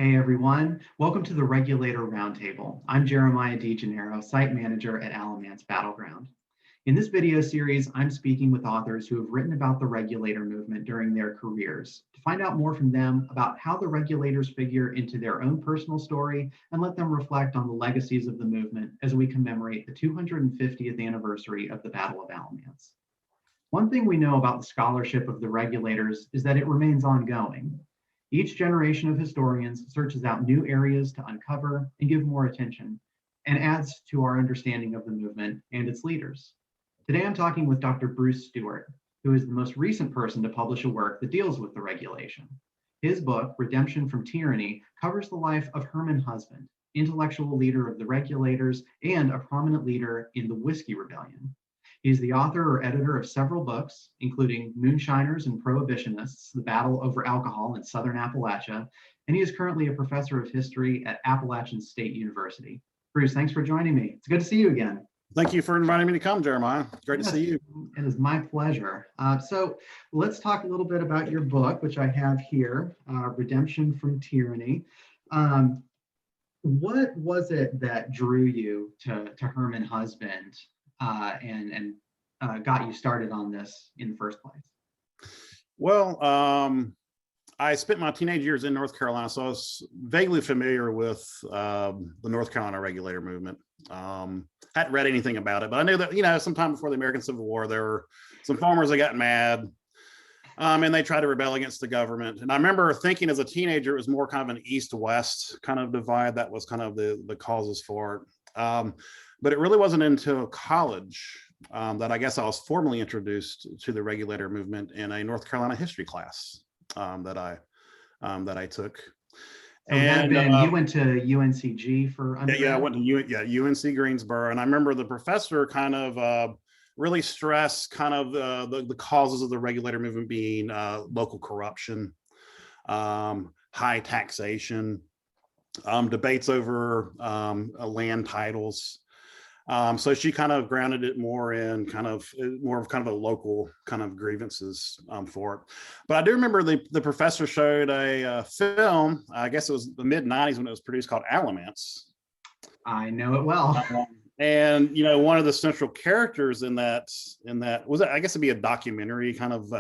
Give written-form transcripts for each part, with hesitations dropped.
Hey everyone, welcome to the Regulator Roundtable. I'm Jeremiah DeGennaro, Site Manager at Alamance Battleground. In this video series, I'm speaking with authors who have written about the regulator movement during their careers to find out more from them about how the regulators figure into their own personal story and let them reflect on the legacies of the movement as we commemorate the 250th anniversary of the Battle of Alamance. One thing we know about the scholarship of the regulators is that it remains ongoing. Each generation of historians searches out new areas to uncover and give more attention, and adds to our understanding of the movement and its leaders. Today I'm talking with Dr. Bruce Stewart, who is the most recent person to publish a work that deals with the regulation. His book, Redemption from Tyranny, covers the life of Herman Husband, intellectual leader of the regulators and a prominent leader in the Whiskey Rebellion. He's the author or editor of several books, including Moonshiners and Prohibitionists, The Battle Over Alcohol in Southern Appalachia, and he is currently a professor of history at Appalachian State University. Bruce, thanks for joining me. It's good to see you again. Thank you for inviting me to come, Jeremiah. Great to see you. It is my pleasure. So let's talk a little bit about your book, which I have here, Redemption from Tyranny. What was it that drew you to Herman Husband and got you started on this in the first place? Well, I spent my teenage years in North Carolina, so I was vaguely familiar with the North Carolina Regulator Movement. Hadn't read anything about it, but I knew that, sometime before the American Civil War, there were some farmers that got mad and they tried to rebel against the government. And I remember thinking as a teenager, it was more kind of an east-west kind of divide. That was kind of the causes for it. But it really wasn't until college that I guess I was formally introduced to the regulator movement in a North Carolina history class that I took. So and you went to UNCG for undergrad? Yeah, I went to UNC Greensboro, and I remember the professor kind of really stressed kind of the causes of the regulator movement being local corruption, high taxation, debates over land titles. So she kind of grounded it more in more of a local kind of grievances for it. But I do remember the professor showed a film, I guess it was the mid-90s when it was produced, called Alamance. I know it well. And one of the central characters in that was, I guess it'd be a documentary kind of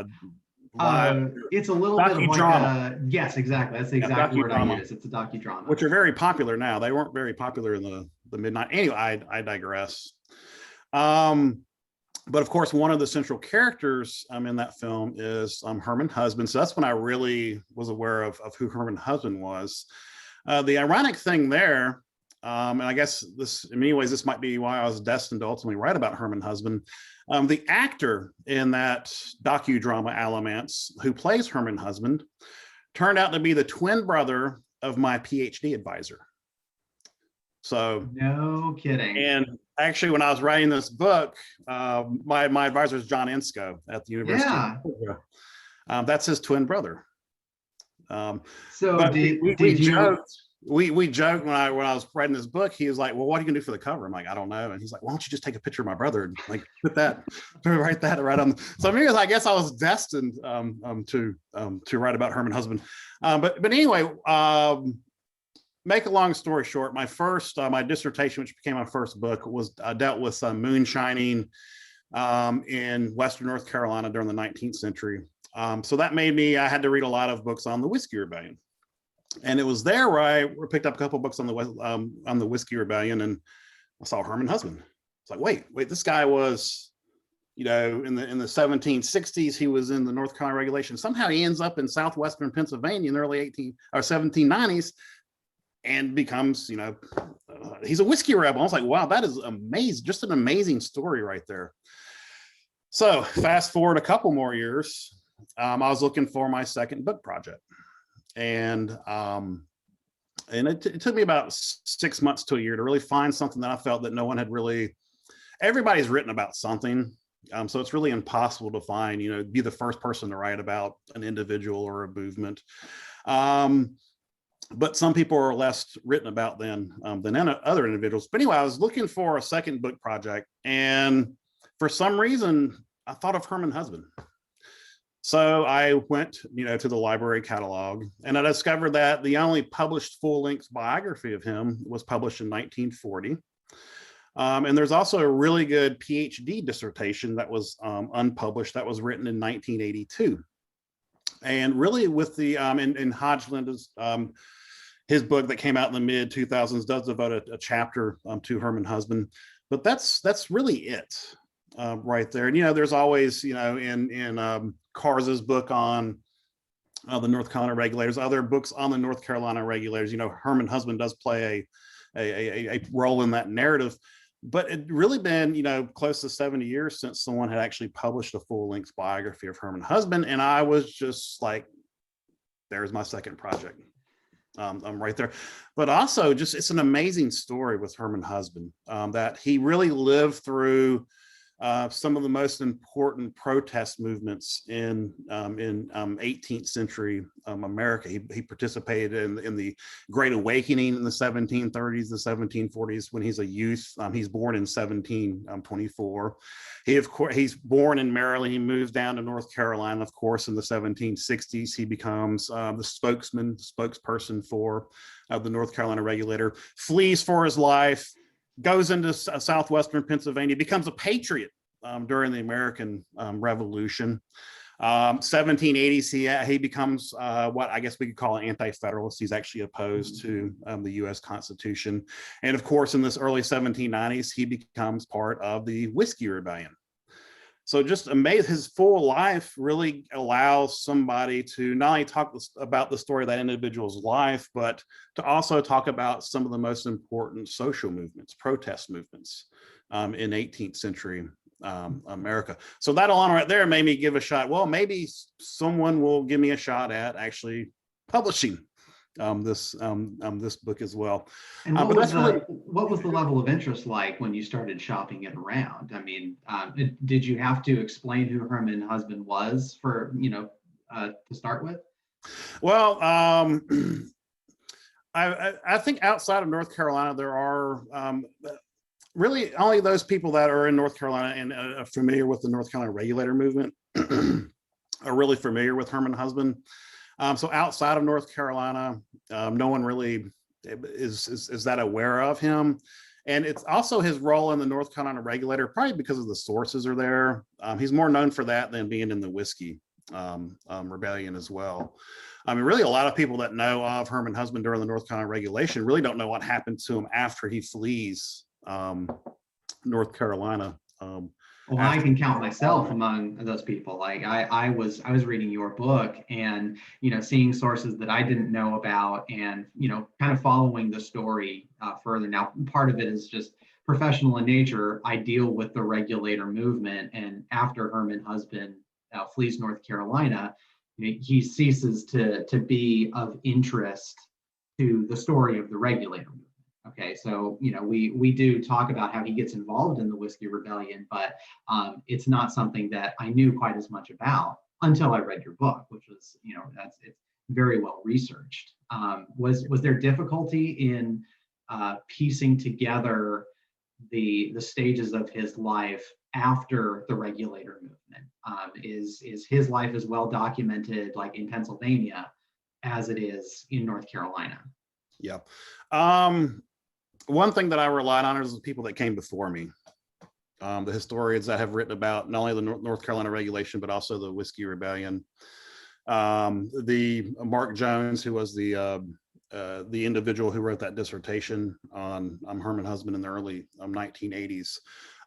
it's a little bit of like yes, exactly. That's the exact word I use. It's a docudrama, which are very popular now. They weren't very popular in the mid-90s. Anyway, I digress. But of course, one of the central characters in that film is Herman Husband. So that's when I really was aware of who Herman Husband was. The ironic thing there, and I guess this, in many ways, this might be why I was destined to ultimately write about Herman Husband. The actor in that docudrama Alamance, who plays Herman Husband, turned out to be the twin brother of my PhD advisor. So no kidding. And actually, when I was writing this book, my advisor is John Ensko at the University of Georgia. That's his twin brother. So we joked when I was writing this book. He was like, "Well, what are you gonna do for the cover?" I'm like, "I don't know." And he's like, "Why don't you just take a picture of my brother and like write that right on?" So I guess I was destined to write about Herman Husband. But anyway, make a long story short, my dissertation, which became my first book, was dealt with moonshining in Western North Carolina during the 19th century. So that made me, I had to read a lot of books on the Whiskey Rebellion. And it was there where I picked up a couple of books on the Whiskey Rebellion, and I saw Herman Husband. It's like, wait, this guy was, in the 1760s, he was in the North Carolina Regulation. Somehow he ends up in southwestern Pennsylvania in the early 1790s and becomes, he's a whiskey rebel. I was like, wow, that is amazing. Just an amazing story right there. So fast forward a couple more years, I was looking for my second book project. And it took me about 6 months to a year to really find something that I felt that no one had really, everybody's written about something. So it's really impossible to find, be the first person to write about an individual or a movement. But some people are less written about than other individuals. But anyway, I was looking for a second book project, and for some reason, I thought of Herman Husband. So I went, to the library catalog, and I discovered that the only published full-length biography of him was published in 1940. And there's also a really good PhD dissertation that was unpublished that was written in 1982. And really with the, in Hodgland's, his book that came out in the mid 2000s does devote a chapter to Herman Husband, but that's really it right there. And, there's always, in Kars's book on the North Carolina regulators, other books on the North Carolina regulators, Herman Husband does play a role in that narrative. But it really been, close to 70 years since someone had actually published a full-length biography of Herman Husband. And I was just like, there's my second project. I'm right there. But also just, it's an amazing story with Herman Husband, that he really lived through some of the most important protest movements in 18th century America. He participated in the Great Awakening in the 1730s, the 1740s when he's a youth. He's born in 1724. He's born in Maryland. He moves down to North Carolina, of course, in the 1760s. He becomes the spokesperson for the North Carolina Regulator, flees for his life, goes into southwestern Pennsylvania, becomes a patriot during the American Revolution. 1780s, he becomes what I guess we could call an anti-federalist. He's actually opposed to the U.S. Constitution. And of course, in this early 1790s, he becomes part of the Whiskey Rebellion. So just amazing, his full life really allows somebody to not only talk about the story of that individual's life, but to also talk about some of the most important social movements, protest movements in 18th century America. So that alone right there made me give a shot. Well, maybe someone will give me a shot at actually publishing this book as well. And what was the level of interest like when you started shopping it around? I mean, did you have to explain who Herman Husband was for, to start with? Well, I think outside of North Carolina, there are really only those people that are in North Carolina and are familiar with the North Carolina Regulator Movement are really familiar with Herman Husband. So outside of North Carolina, no one really is that aware of him. And it's also his role in the North Carolina Regulator, probably because of the sources are there. He's more known for that than being in the Whiskey Rebellion as well. I mean, really a lot of people that know of Herman Husband during the North Carolina Regulation really don't know what happened to him after he flees North Carolina. Well, I can count myself among those people. Like I was reading your book and, seeing sources that I didn't know about and, kind of following the story further. Now, part of it is just professional in nature. I deal with the Regulator Movement, and after Herman Husband flees North Carolina, he ceases to be of interest to the story of the Regulator Movement. Okay, so we do talk about how he gets involved in the Whiskey Rebellion, but it's not something that I knew quite as much about until I read your book, which was it's very well researched. Was there difficulty in piecing together the stages of his life after the Regulator Movement? Is his life as well documented like in Pennsylvania as it is in North Carolina? Yeah. One thing that I relied on is the people that came before me, the historians that have written about not only the North Carolina Regulation, but also the Whiskey Rebellion. The Mark Jones, who was the individual who wrote that dissertation on Herman Husband in the early 1980s.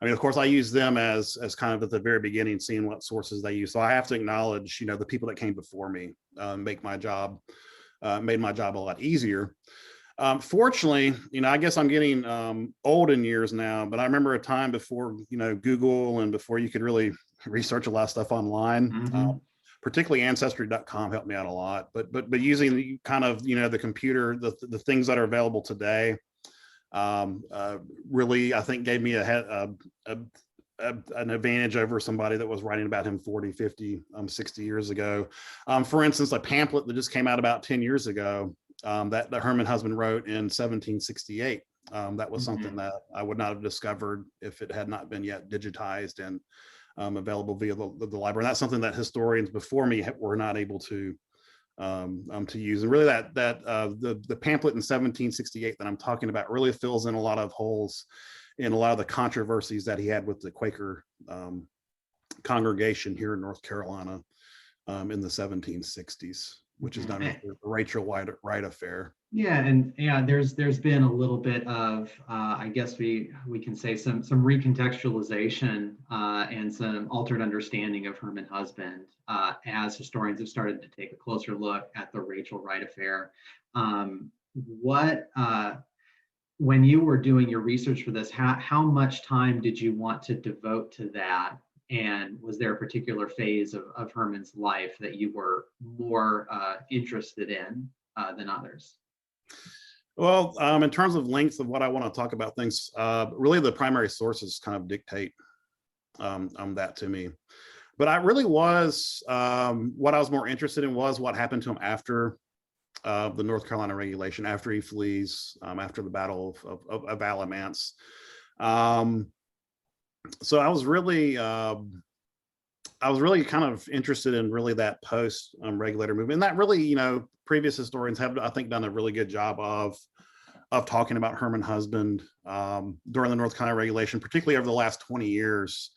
I mean, of course, I use them as kind of at the very beginning, seeing what sources they use. So I have to acknowledge, the people that came before me made my job a lot easier. Fortunately, I guess I'm getting old in years now, but I remember a time before, Google and before you could really research a lot of stuff online. Mm-hmm. Particularly ancestry.com helped me out a lot, but using the kind of, the computer, the things that are available today, really, I think gave me an advantage over somebody that was writing about him 40, 50, 60 years ago. For instance, a pamphlet that just came out about 10 years ago that Herman Husband wrote in 1768. That was something that I would not have discovered if it had not been yet digitized and available via the library. And that's something that historians before me were not able to use. And really the pamphlet in 1768 that I'm talking about really fills in a lot of holes in a lot of the controversies that he had with the Quaker congregation here in North Carolina in the 1760s, which is known as the Rachel Wright affair. Yeah, and yeah, there's been a little bit of I guess we can say some recontextualization and some altered understanding of Herman Husband as historians have started to take a closer look at the Rachel Wright affair. When you were doing your research for this, how much time did you want to devote to that? And was there a particular phase of Herman's life that you were more interested in than others? Well, in terms of length of what I want to talk about things, really the primary sources kind of dictate that to me. But I really was, what I was more interested in was what happened to him after the North Carolina regulation, after he flees, after the Battle of Alamance. So I was really kind of interested in really that post regulator movement, and that really, previous historians have, I think, done a really good job of talking about Herman Husband during the North Carolina regulation, particularly over the last 20 years.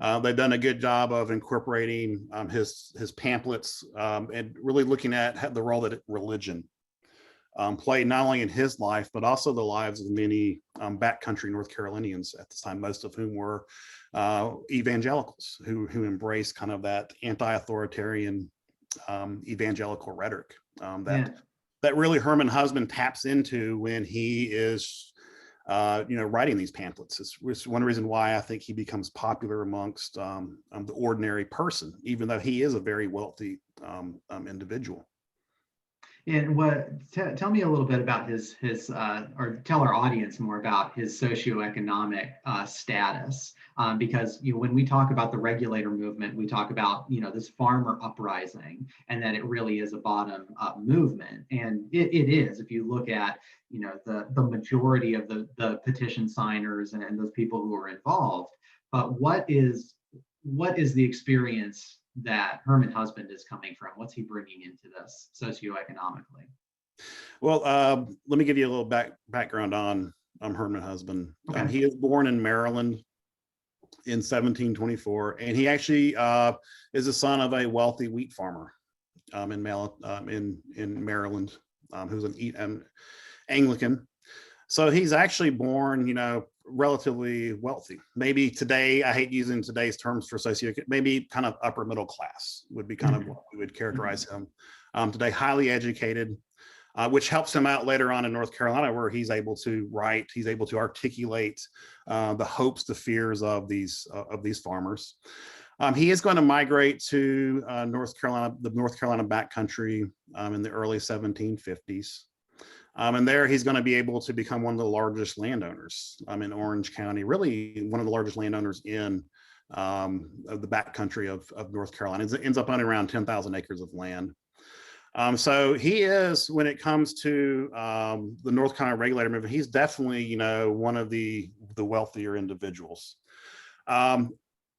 They've done a good job of incorporating his pamphlets and really looking at the role that religion played not only in his life, but also the lives of many backcountry North Carolinians at the time, most of whom were evangelicals who embraced kind of that anti-authoritarian evangelical rhetoric that really Herman Husband taps into when he is writing these pamphlets. It's one reason why I think he becomes popular amongst the ordinary person, even though he is a very wealthy individual. And tell me a little bit about his or tell our audience more about his socioeconomic status, because when we talk about the regulator movement, we talk about this farmer uprising, and that it really is a bottom up movement, and it is. If you look at the majority of the petition signers and those people who are involved, but what is the experience that Herman Husband is coming from? What's he bringing into this socioeconomically? Well, let me give you a little background on Herman Husband. Okay. He is born in Maryland in 1724, and he actually is the son of a wealthy wheat farmer in Maryland, who's an Anglican. So he's actually born, relatively wealthy. Maybe today, I hate using today's terms for socioeconomic, maybe kind of upper middle class would be kind of what we would characterize him today. Highly educated, which helps him out later on in North Carolina, where he's able to write, he's able to articulate the hopes, the fears of these farmers. He is going to migrate to North Carolina, the North Carolina backcountry in the early 1750s. And there he's going to be able to become one of the largest landowners in Orange County, really one of the largest landowners in of the backcountry of North Carolina. It ends up owning around 10,000 acres of land. So he is, when it comes to the North Carolina regulator movement, he's definitely, one of the wealthier individuals.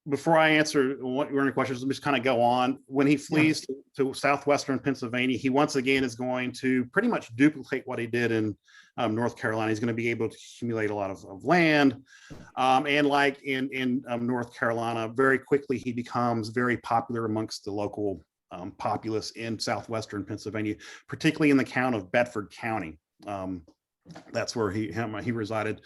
Before I answer your questions, let me just kind of go on. When he flees to southwestern Pennsylvania, he once again is going to pretty much duplicate what he did in North Carolina. He's going to be able to accumulate a lot of land. And like in North Carolina, very quickly he becomes very popular amongst the local populace in southwestern Pennsylvania, particularly in the town of Bedford County. That's where he resided.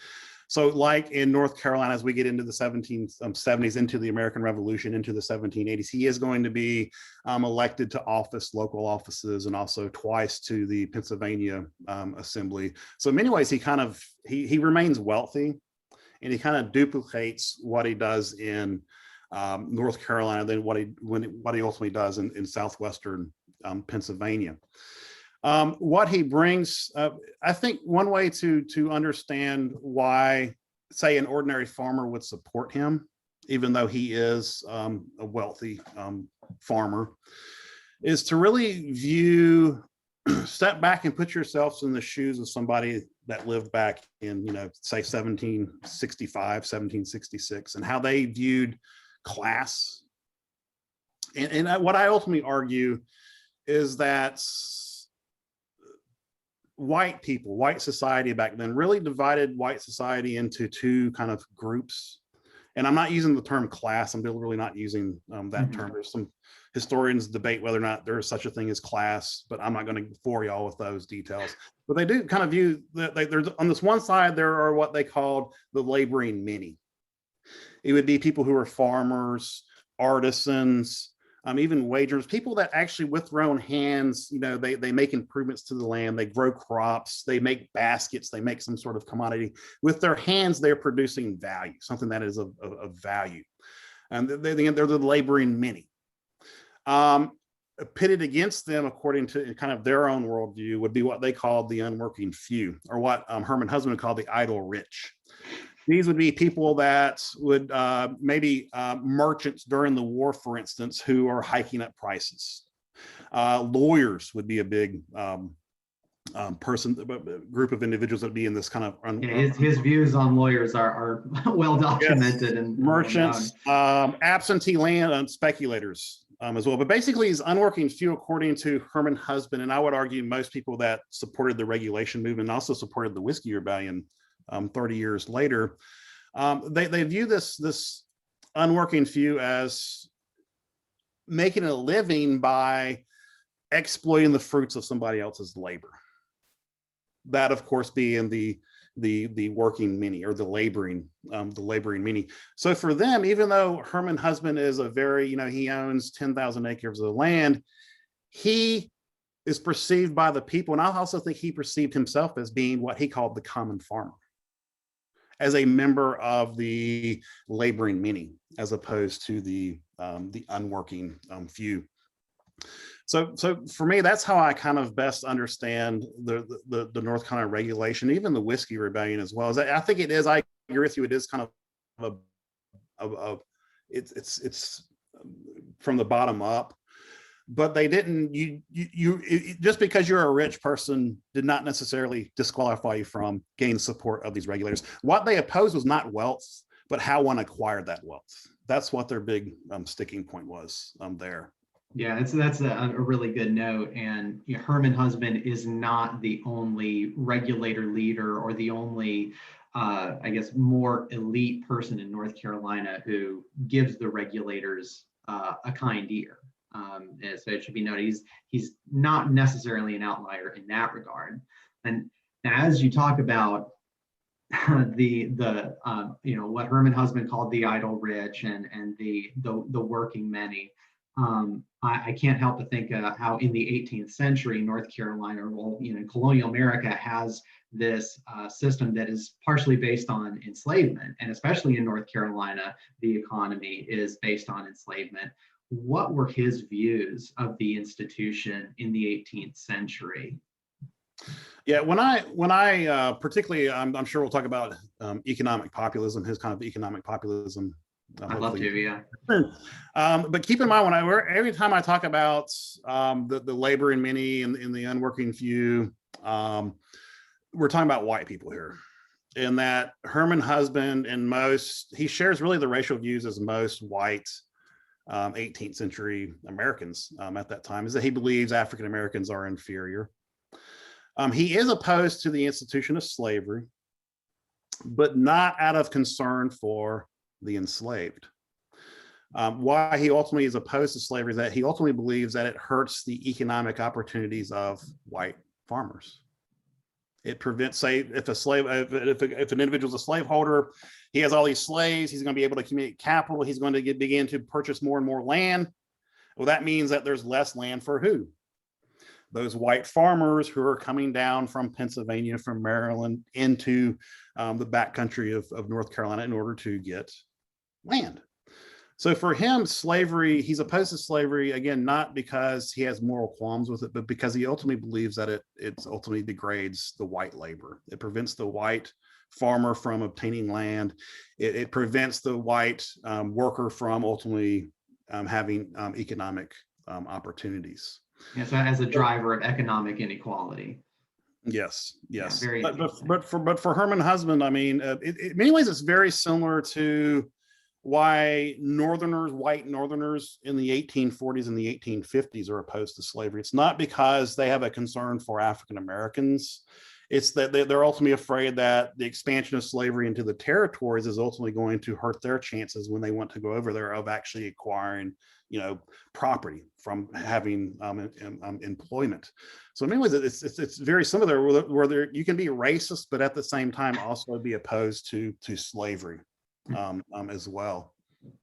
So like in North Carolina, as we get into the 1770s, into the American Revolution, into the 1780s, he is going to be elected to local offices, and also twice to the Pennsylvania Assembly. So in many ways, he remains wealthy, and he kind of duplicates what he does in North Carolina than what he ultimately does in southwestern Pennsylvania. What he brings, I think one way to understand why, say, an ordinary farmer would support him, even though he is a wealthy farmer, is to really step back and put yourselves in the shoes of somebody that lived back in, say, 1765, 1766, and how they viewed class. And what I ultimately argue is that white people, white society back then really divided white society into two kind of groups. And I'm not using the term class. I'm really not using that term. There's some historians debate whether or not there is such a thing as class, but I'm not going to bore y'all with those details. But they do kind of view that there's on this one side, there are what they called the laboring many. It would be people who are farmers, artisans, even wagers, people that actually with their own hands, they make improvements to the land, they grow crops, they make baskets, they make some sort of commodity. With their hands, they're producing value, something that is of value. And they're the laboring many. Pitted against them, according to kind of their own worldview, would be what they called the unworking few, or what Herman Husband called the idle rich. These would be people that would maybe merchants during the war, for instance, who are hiking up prices. Lawyers would be a big group of individuals that would be in this kind of. His views on lawyers are well documented. Yes. And merchants, absentee land speculators as well. But basically, he's unworking few, according to Herman Husband. And I would argue most people that supported the regulation movement also supported the Whiskey Rebellion 30 years later. They view this unworking few as making a living by exploiting the fruits of somebody else's labor. That, of course, being the working many, or the laboring many. So for them, even though Herman Husband is a very, he owns 10,000 acres of land, he is perceived by the people, and I also think he perceived himself as being what he called the common farmer, as a member of the laboring many, as opposed to the unworking few. So for me, that's how I kind of best understand the North Carolina regulation, even the Whiskey Rebellion as well. I think it is. I agree with you. It is kind of it's from the bottom up. But they didn't. Just because you're a rich person did not necessarily disqualify you from gaining support of these regulators. What they opposed was not wealth, but how one acquired that wealth. That's what their big sticking point was there. Yeah, that's a really good note. And Herman Husband is not the only regulator leader or the only, I guess, more elite person in North Carolina who gives the regulators a kind ear. So it should be noted, he's not necessarily an outlier in that regard. And as you talk about the what Herman Husband called the idle rich and the working many, I can't help but think how in the 18th century, North Carolina, colonial America has this system that is partially based on enslavement, and especially in North Carolina, the economy is based on enslavement. What were his views of the institution in the 18th century? Yeah, when I particularly, I'm sure we'll talk about economic populism, his kind of economic populism. I'd love to, yeah. But keep in mind, every time I talk about the laboring many and the unworking few, we're talking about white people here. In that Herman Husband he shares really the racial views as most white 18th century Americans at that time, is that he believes African Americans are inferior. He is opposed to the institution of slavery, but not out of concern for the enslaved. Why he ultimately is opposed to slavery is that he ultimately believes that it hurts the economic opportunities of white farmers. It prevents, say, if an individual is a slaveholder, he has all these slaves, he's going to be able to accumulate capital, he's going to begin to purchase more and more land. Well, that means that there's less land for who? Those white farmers who are coming down from Pennsylvania, from Maryland, into the backcountry of North Carolina in order to get land. So for him, slavery, he's opposed to slavery, again, not because he has moral qualms with it, but because he ultimately believes that it ultimately degrades the white labor. It prevents the white farmer from obtaining land. It prevents the white worker from ultimately having economic opportunities. Yeah, so as a driver of economic inequality. Yes. Yeah, but for Herman Husband, I mean, in many ways, it's very similar to why Northerners, white Northerners in the 1840s and the 1850s are opposed to slavery. It's not because they have a concern for African Americans. It's that they're ultimately afraid that the expansion of slavery into the territories is ultimately going to hurt their chances when they want to go over there of actually acquiring, property from having employment. So in many ways, it's very similar where you can be racist, but at the same time also be opposed to slavery as well.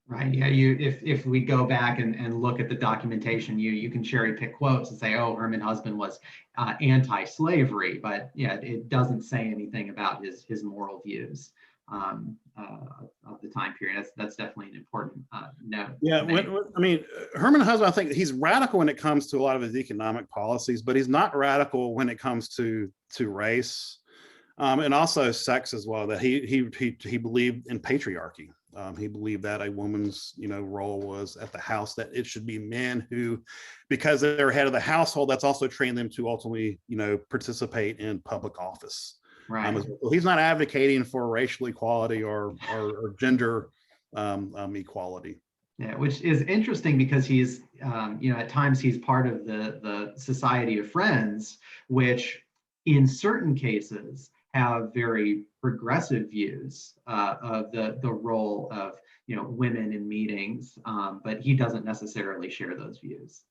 Right. Yeah. If we go back and look at the documentation, you can cherry pick quotes and say, oh, Herman Husband was anti-slavery, but yeah, it doesn't say anything about his moral views of the time period. That's definitely an important note. Yeah. Herman Husband, I think he's radical when it comes to a lot of his economic policies, but he's not radical when it comes to race. And also sex as well, that he believed in patriarchy. He believed that a woman's role was at the house, that it should be men who, because they're head of the household, that's also trained them to ultimately participate in public office. Right. He's not advocating for racial equality or gender equality. Yeah, which is interesting because he's at times he's part of the Society of Friends, which in certain cases have very progressive views of the role of women in meetings, but he doesn't necessarily share those views.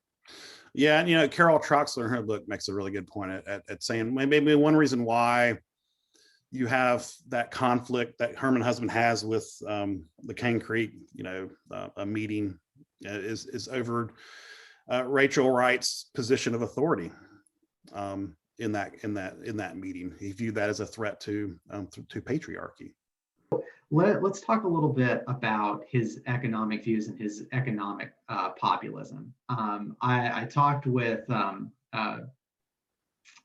Yeah, and Carol Troxler in her book makes a really good point at saying maybe one reason why you have that conflict that Herman Husband has with the Cane Creek, a meeting is over Rachel Wright's position of authority. In that meeting, he viewed that as a threat to patriarchy. Let's talk a little bit about his economic views and his economic populism. I talked with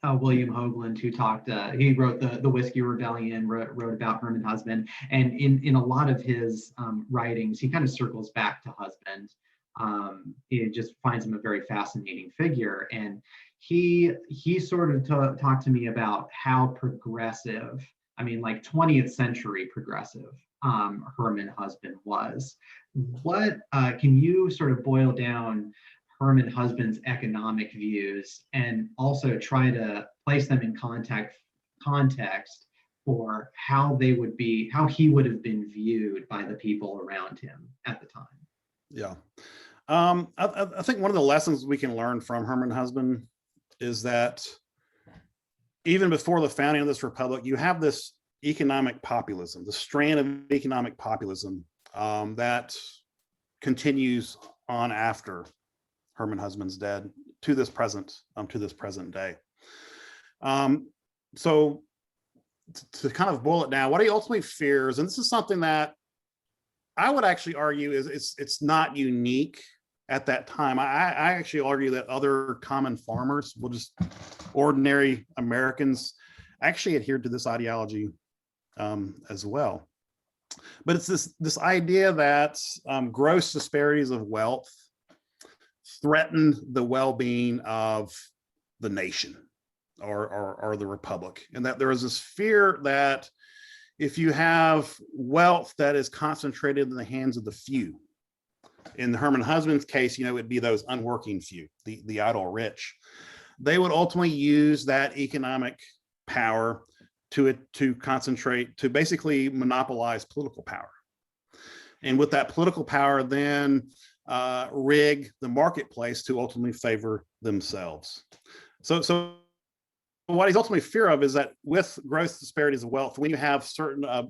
William Hoagland, who he wrote the Whiskey Rebellion, wrote about Herman Husband, and in a lot of his writings, he kind of circles back to Husband. He just finds him a very fascinating figure, and he sort of talked to me about how progressive, like 20th century progressive, Herman Husband was. What can you sort of boil down Herman Husband's economic views and also try to place them in context for how he would have been viewed by the people around him at the time? Yeah. I think one of the lessons we can learn from Herman Husband is that even before the founding of this republic, you have this economic populism, the strand of economic populism that continues on after Herman Husband's dead to this present day. So to kind of boil it down, what he ultimately fears, and this is something that I would actually argue it's not unique at that time. I actually argue that other common farmers, ordinary Americans, actually adhered to this ideology as well. But it's this idea that gross disparities of wealth threatened the well-being of the nation or the republic, and that there was this fear that if you have wealth that is concentrated in the hands of the few, in Herman Husband's case, it'd be those unworking few, the idle rich, they would ultimately use that economic power to concentrate, to basically monopolize political power. And with that political power, then rig the marketplace to ultimately favor themselves. So what he's ultimately fear of is that with gross disparities of wealth, when you have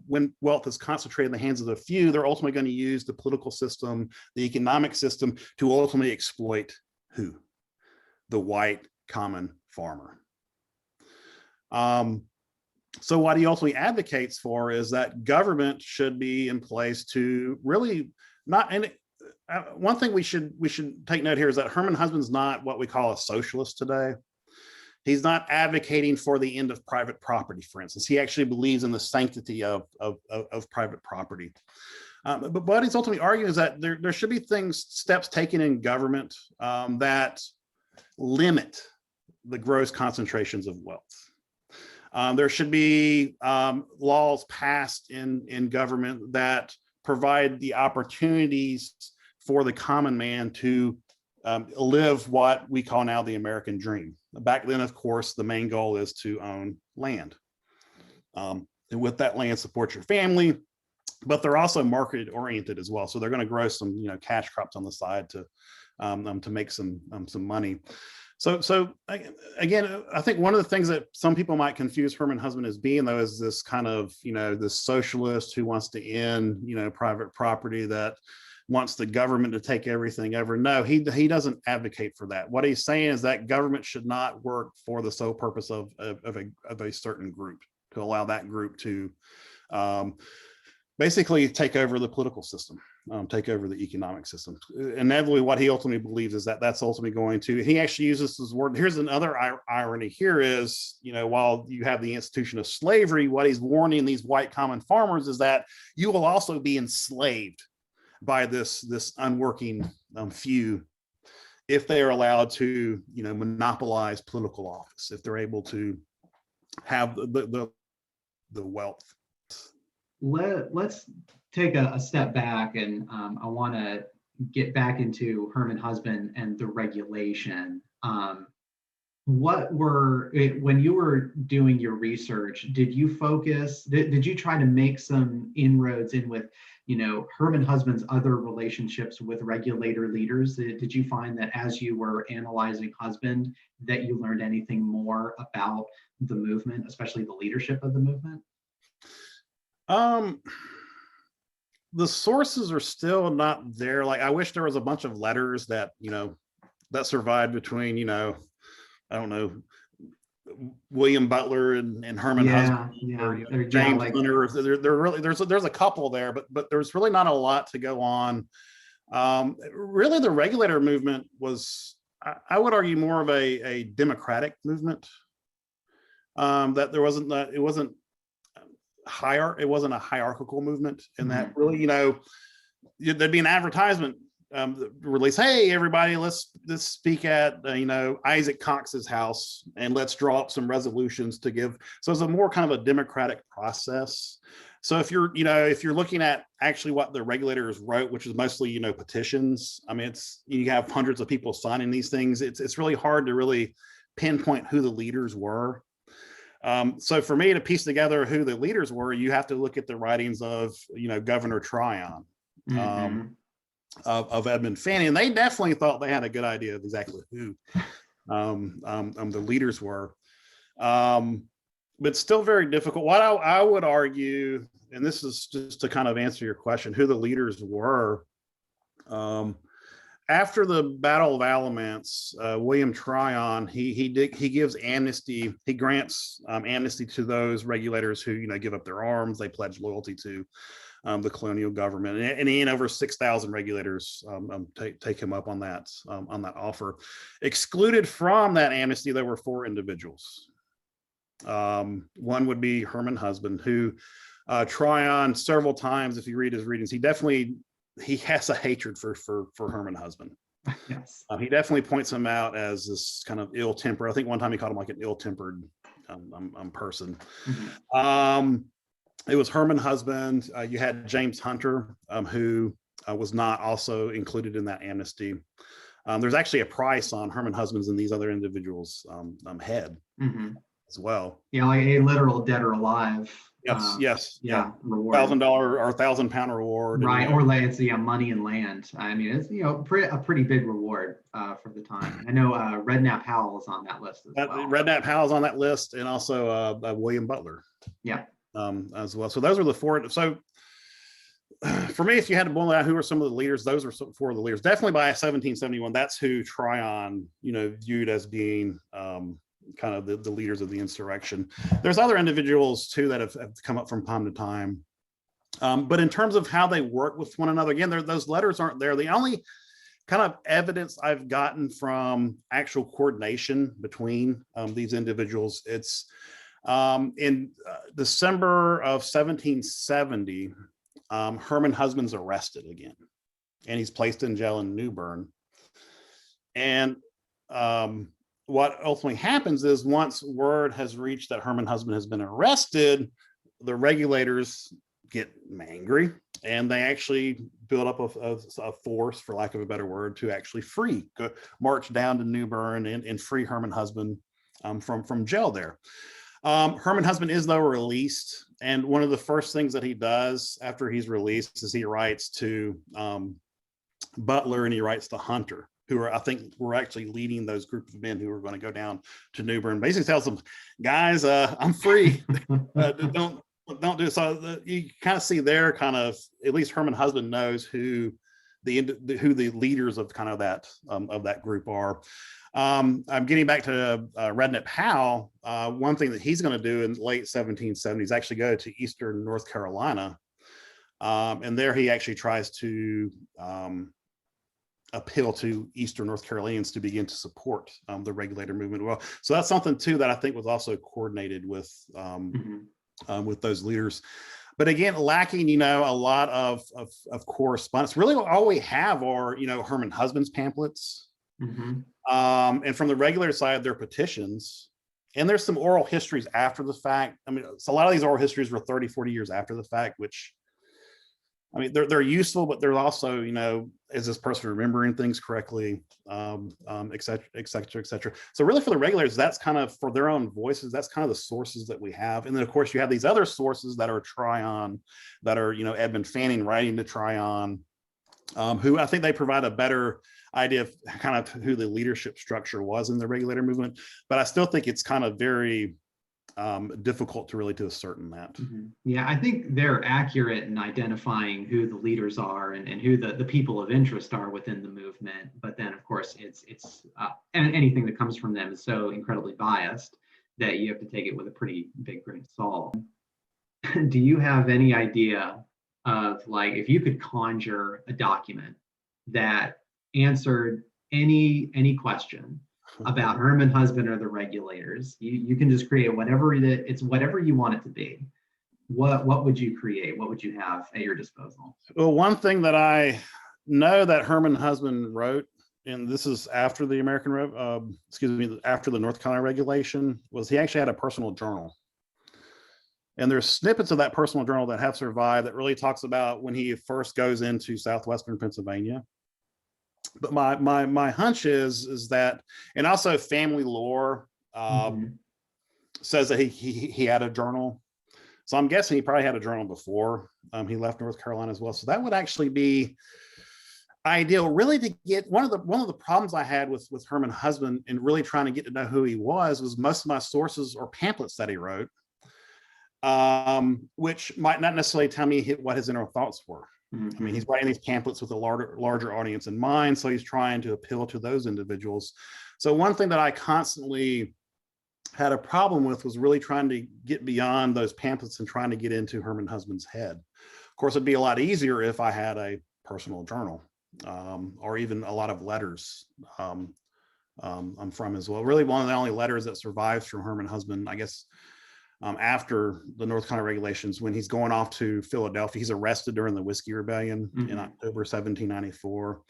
when wealth is concentrated in the hands of the few, they're ultimately going to use the political system, the economic system, to ultimately exploit who? The white common farmer. So what he ultimately advocates for is that government should be in place to really not, and one thing we should take note here is that Herman Husband's not what we call a socialist today. He's not advocating for the end of private property, for instance. He actually believes in the sanctity of private property. But what he's ultimately arguing is that there should be steps taken in government that limit the gross concentrations of wealth. There should be laws passed in government that provide the opportunities for the common man to live what we call now the American dream. Back then, of course, the main goal is to own land. And with that land, support your family, but they're also market oriented as well. So they're going to grow some, cash crops on the side to make some money. So again, I think one of the things that some people might confuse Herman Husband as being, though, is this kind of, this socialist who wants to end, private property, that wants the government to take everything over. No, he doesn't advocate for that. What he's saying is that government should not work for the sole purpose of a certain group, to allow that group to basically take over the political system, take over the economic system. Inevitably, what he ultimately believes is that that's ultimately going to, he actually uses this word. Here's another irony here is, while you have the institution of slavery, what he's warning these white common farmers is that you will also be enslaved by this unworking few if they are allowed to, monopolize political office, if they're able to have the wealth. Let's take a step back, and I want to get back into Herman Husband and the regulation. When you were doing your research, did you focus, did you try to make some inroads in with, Herman Husband's other relationships with regulator leaders? Did you find that as you were analyzing Husband, that you learned anything more about the movement, especially the leadership of the movement? The sources are still not there. Like, I wish there was a bunch of letters that, that survived between, I don't know, William Butler and Herman Husband, or James Hunter. There's a couple there, but there's really not a lot to go on. Really, the regulator movement was, I would argue, more of a democratic movement. That it wasn't a hierarchical movement, and that really, there'd be an advertisement release. Hey, everybody, let's speak at Isaac Cox's house, and let's draw up some resolutions to give. So it's a more kind of a democratic process. So if you're looking at actually what the regulators wrote, which is mostly petitions. I mean, you have hundreds of people signing these things. It's really hard to really pinpoint who the leaders were. So for me to piece together who the leaders were, you have to look at the writings of, Governor Tryon, of Edmund Fanning, and they definitely thought they had a good idea of exactly who the leaders were. But still very difficult. What I would argue, and this is just to kind of answer your question, who the leaders were. After the Battle of Alamance, William Tryon, he gives amnesty. He grants amnesty to those regulators who give up their arms. They pledge loyalty to the colonial government, and he and over 6,000 regulators take him up on that offer. Excluded from that amnesty, there were 4 individuals. One would be Herman Husband, who Tryon several times, if you read his readings, he has a hatred for Herman Husband. Yes. He definitely points him out as this kind of ill-tempered. I think one time he called him like an ill-tempered person. Mm-hmm. It was Herman Husband. You had James Hunter, who was not also included in that amnesty. There's actually a price on Herman Husband's and these other individuals' head as well. Yeah, like a literal dead or alive. Yes. Reward. $1,000 or £1,000 reward. Right, or like it's money and land. I mean, it's a pretty big reward for the time. I know Redknapp Powell is on that list as well. Redknapp Powell's on that list, and also William Butler. Yeah. As well. So those are the 4. So for me, if you had to boil out who are some of the leaders, those were 4 of the leaders. Definitely by 1771, that's who Tryon, viewed as being kind of the leaders of the insurrection. There's other individuals too that have come up from time to time. But in terms of how they work with one another, again, those letters aren't there. The only kind of evidence I've gotten from actual coordination between these individuals, it's in December of 1770, Herman Husband's arrested again, and he's placed in jail in Newbern. And what ultimately happens is, once word has reached that Herman Husband has been arrested, the regulators get angry, and they actually build up a force, for lack of a better word, to actually march down to New Bern and free Herman Husband from jail there. Herman Husband is, though, released, and one of the first things that he does after he's released is he writes to Butler and he writes to Hunter, who I think were actually leading those group of men who were going to go down to New Bern. Basically tells them, guys, I'm free. Don't do it. So you kind of see there, kind of, at least Herman Husband knows who the leaders of kind of that group are. I'm getting back to Redneck Powell. One thing that he's going to do in the late 1770s, actually go to Eastern North Carolina. And there he actually tries to appeal to Eastern North Carolinians to begin to support the Regulator movement. Well, so that's something too that I think was also coordinated with those leaders. But again, lacking, a lot of correspondence. Really, all we have are, Herman Husband's pamphlets, and from the Regulator side, their petitions. And there's some oral histories after the fact. I mean, so a lot of these oral histories were 30, 40 years after the fact, which, I mean, they're useful, but they're also, is this person remembering things correctly, et cetera, et cetera, et cetera. So really for the Regulators, that's kind of, for their own voices, that's kind of the sources that we have. And then of course you have these other sources that are Tryon, that are, Edmund Fanning writing to Tryon, who I think they provide a better idea of kind of who the leadership structure was in the Regulator movement. But I still think it's kind of very difficult to really to ascertain that. Yeah, I think they're accurate in identifying who the leaders are and who the people of interest are within the movement. But then, of course, it's and anything that comes from them is so incredibly biased that you have to take it with a pretty big grain of salt. Do you have any idea of, like, if you could conjure a document that answered any question about Herman Husband or the Regulators? You can just create whatever whatever you want it to be. What would you create? What would you have at your disposal? Well, one thing that I know that Herman Husband wrote, and this is after the after the North Carolina regulation, was he actually had a personal journal. And there's snippets of that personal journal that have survived that really talks about when he first goes into southwestern Pennsylvania. But my hunch is that, and also family lore says that he had a journal. So I'm guessing he probably had a journal before he left North Carolina as well. So that would actually be ideal, really, to get one of the problems I had with Herman Husband and really trying to get to know who he was most of my sources or pamphlets that he wrote, which might not necessarily tell me what his inner thoughts were. I mean, he's writing these pamphlets with a larger audience in mind, so he's trying to appeal to those individuals. So one thing that I constantly had a problem with was really trying to get beyond those pamphlets and trying to get into Herman Husband's head. Of course, it'd be a lot easier if I had a personal journal, or even a lot of letters I'm from as well. Really, one of the only letters that survives from Herman Husband, I guess, after the North Carolina regulations, when he's going off to Philadelphia. He's arrested during the Whiskey Rebellion in October 1794.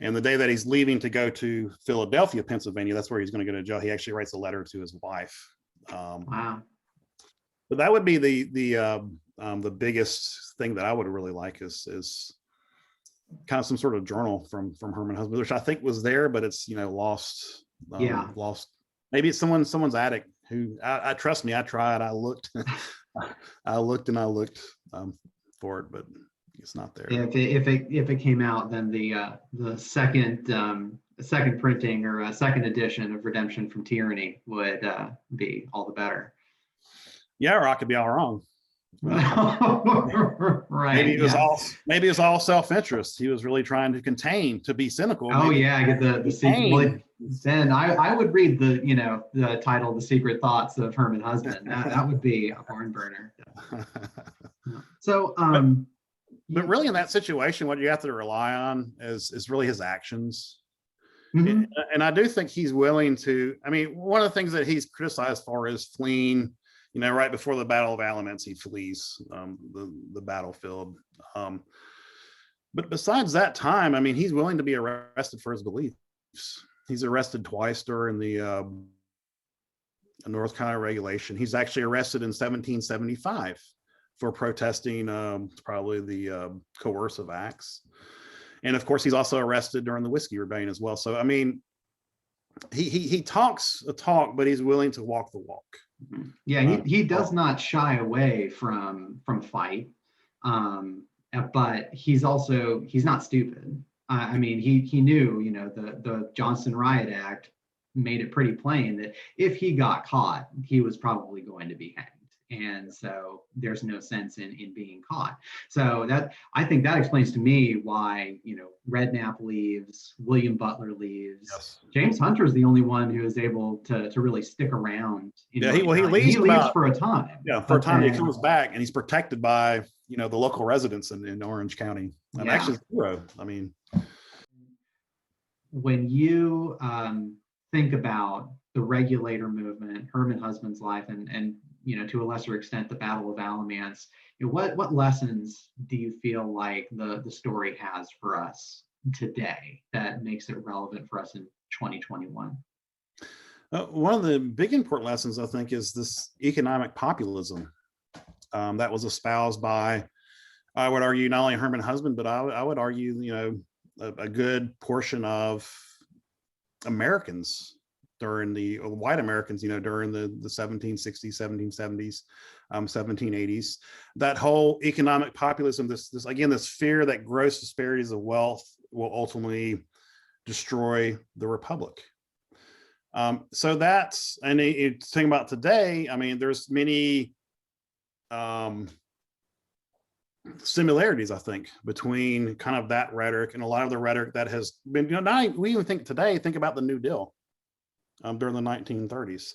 And the day that he's leaving to go to Philadelphia, Pennsylvania, that's where he's going to go to jail, he actually writes a letter to his wife. Wow. But that would be the biggest thing that I would really like is kind of some sort of journal from Herman Husband, which I think was there, but it's lost. Lost. Maybe it's someone's attic. Who I trust me, I tried. I looked, I looked for it, but it's not there. If it came out, then the second printing or a second edition of Redemption from Tyranny would be all the better. Yeah, or I could be all wrong. Right. Maybe it was all self-interest. He was really trying to be cynical. Oh yeah, I get the secret. Then I would read the title, The Secret Thoughts of Herman Husband. That would be a barn burner. So but really in that situation, what you have to rely on is really his actions. And I do think he's willing to. I mean, one of the things that he's criticized for is fleeing. Right before the Battle of Alamance, he flees the battlefield. But besides that time, I mean, he's willing to be arrested for his beliefs. He's arrested twice during the North Carolina regulation. He's actually arrested in 1775 for protesting probably the coercive acts. And of course, he's also arrested during the Whiskey Rebellion as well. So, I mean, he talks a talk, but he's willing to walk the walk. Yeah, he does not shy away from fight, but he's not stupid. I mean, he knew, you know, the Johnson Riot Act made it pretty plain that if he got caught, he was probably going to be hanged. And so there's no sense in being caught. So that, I think that explains to me why, you know, Redknapp leaves, William Butler leaves. Yes. James Hunter is the only one who is able to really stick around. Yeah, he leaves for a time. Yeah, for a time. He comes back and he's protected by, you know, the local residents in Orange County. Yeah. Actually, zero. I mean, when you think about the Regulator Movement, Herman Husband's life, and you know, to a lesser extent, the Battle of Alamance, you know, what lessons do you feel like the story has for us today that makes it relevant for us in 2021? One of the big important lessons, I think, is this economic populism that was espoused by, I would argue, not only Herman Husband, but I would argue, you know, a good portion of Americans during the white Americans, you know, during the 1760s, 1770s, 1780s. That whole economic populism, this again, this fear that gross disparities of wealth will ultimately destroy the republic. So that's, and you think about today, I mean, there's many similarities, I think, between kind of that rhetoric and a lot of the rhetoric that has been, you know, we even think today, think about the New Deal during the 1930s.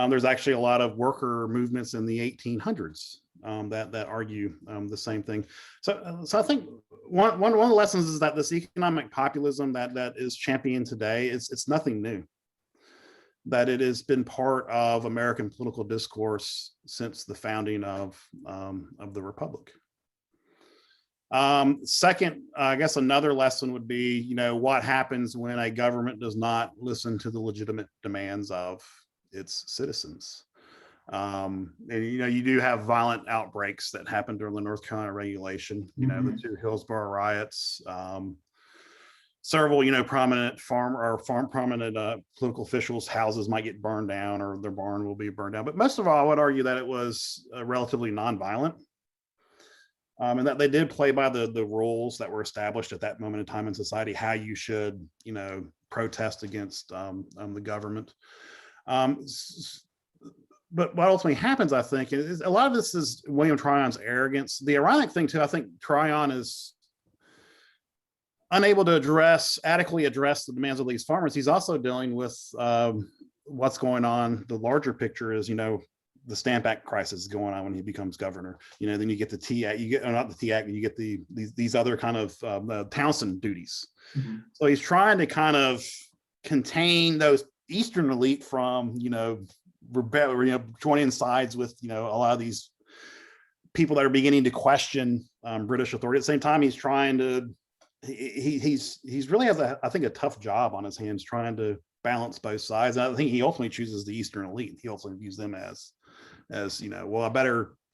There's actually a lot of worker movements in the 1800s that argue the same thing. So I think one of the lessons is that this economic populism that is championed today, it's nothing new. That it has been part of American political discourse since the founding of the republic. Second, I guess another lesson would be, you know, what happens when a government does not listen to the legitimate demands of its citizens. And, you know, you do have violent outbreaks that happened during the North Carolina regulation, you know, the two Hillsborough riots, several, you know, prominent political officials' houses might get burned down, or their barn will be burned down. But most of all, I would argue that it was relatively nonviolent. And that they did play by the rules that were established at that moment in time in society, how you should, you know, protest against the government. But what ultimately happens, I think, is a lot of this is William Tryon's arrogance. The ironic thing, too, I think Tryon is unable to adequately address the demands of these farmers. He's also dealing with what's going on. The larger picture is, you know, the Stamp Act crisis is going on when he becomes governor. You know, then you get the T Act, not the T Act, you get these other kind of Townsend duties. So he's trying to kind of contain those Eastern elite from, you know, joining sides with, you know, a lot of these people that are beginning to question British authority. At the same time, he's trying to, he's really has I think a tough job on his hands trying to balance both sides. And I think he ultimately chooses the Eastern elite. He also views them as, you know, well,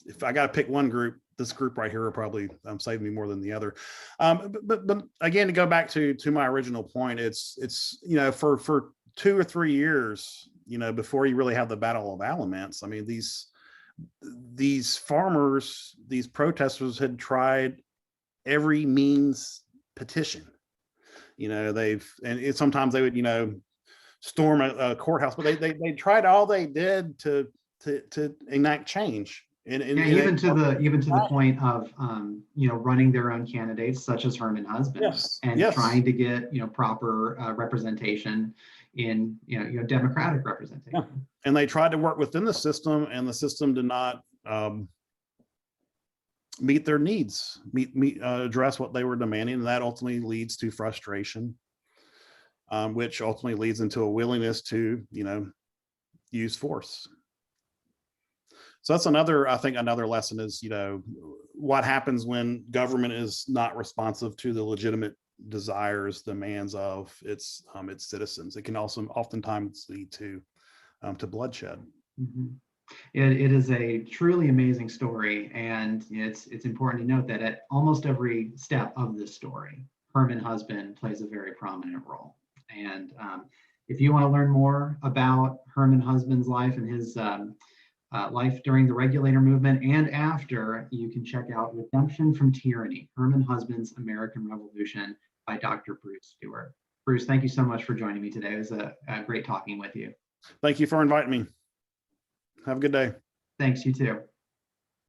if I got to pick one group, this group right here will probably save me more than the other. But again, to go back to my original point, it's you know, for 2 or 3 years, you know, before you really have the Battle of Alamance, I mean, these farmers, these protesters had tried every means petition. You know, sometimes they would, you know, storm a courthouse, but they tried all they did to enact change. Even to the point of you know, running their own candidates, such as Herman Husband, trying to get, you know, proper representation in, you know, democratic representation. Yeah. And they tried to work within the system, and the system did not meet their needs, address what they were demanding, and that ultimately leads to frustration, which ultimately leads into a willingness to, you know, use force. So that's another lesson is, you know, what happens when government is not responsive to the legitimate desires, demands of its citizens. It can also oftentimes lead to bloodshed. It is a truly amazing story, and it's important to note that at almost every step of this story, Herman Husband plays a very prominent role. And if you want to learn more about Herman Husband's life and his life during the Regulator Movement and after, you can check out Redemption from Tyranny, Herman Husband's American Revolution by Dr. Bruce Stewart. Bruce, thank you so much for joining me today. It was a great talking with you. Thank you for inviting me. Have a good day. Thanks, you too.